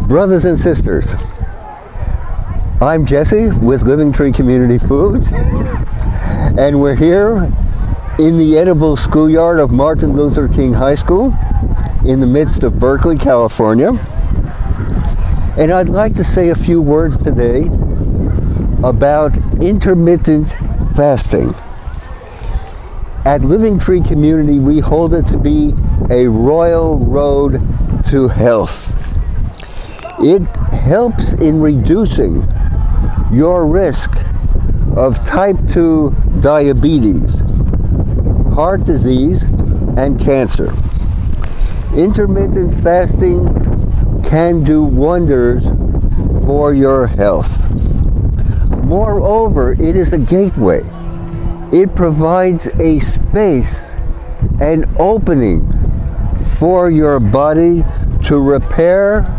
Brothers and sisters, I'm Jesse with Living Tree Community Foods, and we're here in the edible schoolyard of Martin Luther King High School in the midst of Berkeley, California. And I'd like to say a few words today about intermittent fasting. At Living Tree Community, we hold it to be a royal road to health. It helps in reducing your risk of type 2 diabetes, heart disease, and cancer. Intermittent fasting can do wonders for your health. Moreover, it is a gateway. It provides a space, an opening for your body to repair,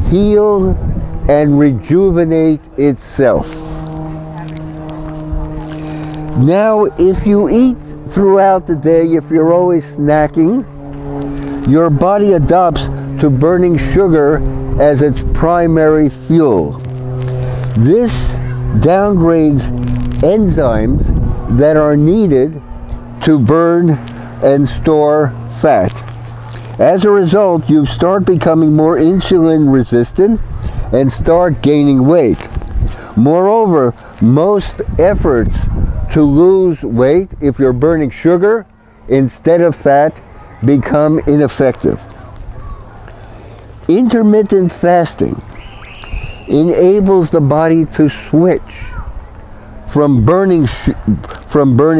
heal, and rejuvenate itself. Now, if you eat throughout the day, if you're always snacking, your body adopts to burning sugar as its primary fuel. This downgrades enzymes that are needed to burn and store fat. As a result, you start becoming more insulin resistant and start gaining weight. Moreover, most efforts to lose weight, if you're burning sugar instead of fat, become ineffective. Intermittent fasting enables the body to switch from burning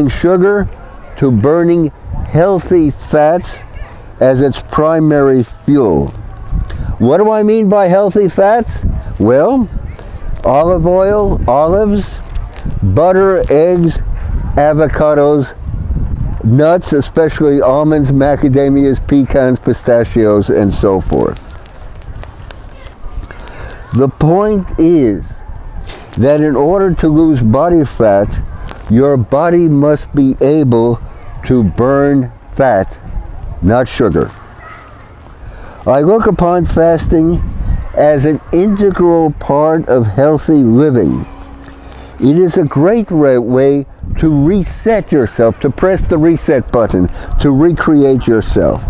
sugar to burning healthy fats as its primary fuel. What do I mean by healthy fats? Well, olive oil, olives, butter, eggs, avocados, nuts, especially almonds, macadamias, pecans, pistachios, and so forth. The point is that in order to lose body fat, your body must be able to burn fat, not sugar. I look upon fasting as an integral part of healthy living. It is a great way to reset yourself, to press the reset button, to recreate yourself.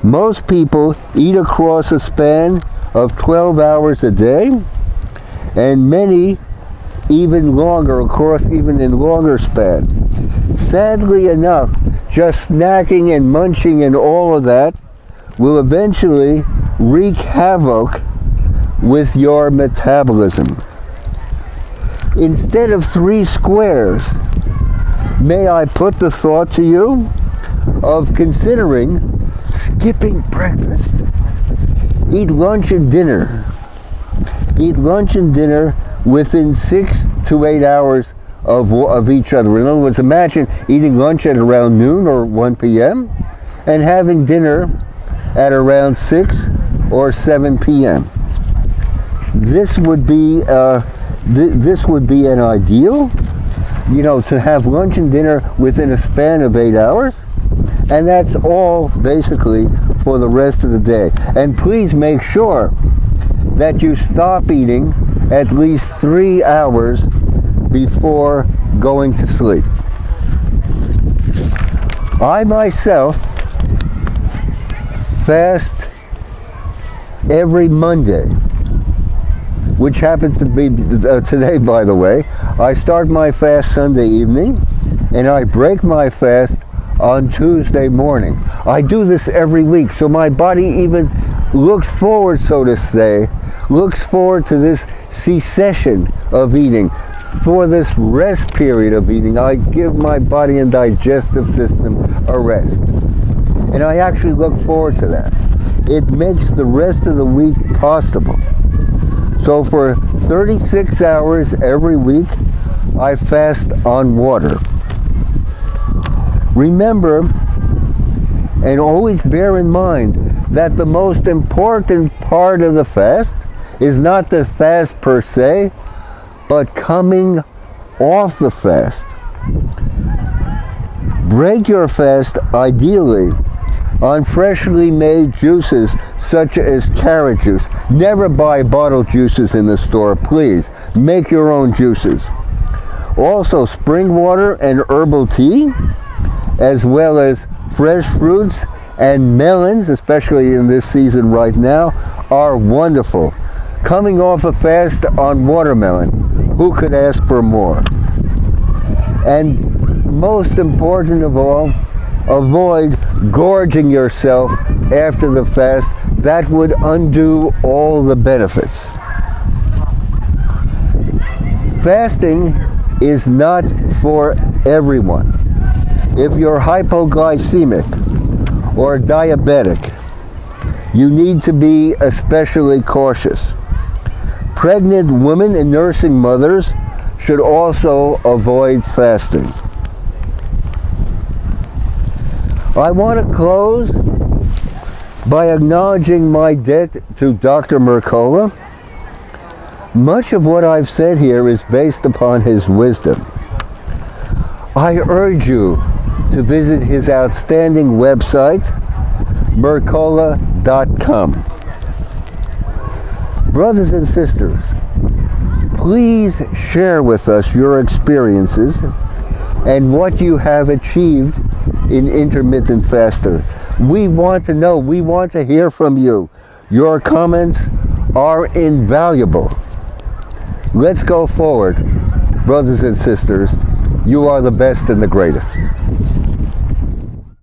Most people eat across a span of 12 hours a day, and many even longer, even in longer span. Sadly enough, just snacking and munching and all of that will eventually wreak havoc with your metabolism. Instead of 3 squares, may I put the thought to you of considering skipping breakfast. Eat lunch and dinner. Eat lunch and dinner within 6 to 8 hours of each other. In other words, imagine eating lunch at around noon or 1 p.m. and having dinner at around 6 or 7 p.m. This would be an ideal, to have lunch and dinner within a span of 8 hours, and that's all basically for the rest of the day. And please make sure that you stop eating at least 3 hours before going to sleep. I myself fast every Monday, which happens to be today, by the way. I start my fast Sunday evening, and I break my fast on Tuesday morning. I do this every week, so my body even looks forward, looks forward to this cessation of eating, for this rest period of eating. I give my body and digestive system a rest. And I actually look forward to that. It makes the rest of the week possible. So for 36 hours every week, I fast on water. Remember, and always bear in mind, that the most important part of the fast is not the fast per se, but coming off the fast. Break your fast, ideally, on freshly made juices such as carrot juice. Never buy bottled juices in the store, please. Make your own juices. Also, spring water and herbal tea, as well as fresh fruits and melons, especially in this season right now, are wonderful. Coming off a fast on watermelon, who could ask for more? And most important of all, avoid gorging yourself after the fast. That would undo all the benefits. Fasting is not for everyone. If you're hypoglycemic or diabetic, you need to be especially cautious. Pregnant women and nursing mothers should also avoid fasting. I want to close by acknowledging my debt to Dr. Mercola. Much of what I've said here is based upon his wisdom. I urge you to visit his outstanding website, mercola.com. Brothers and sisters, please share with us your experiences and what you have achieved in intermittent fasting. We want to know, we want to hear from you. Your comments are invaluable. Let's go forward, brothers and sisters. You are the best and the greatest.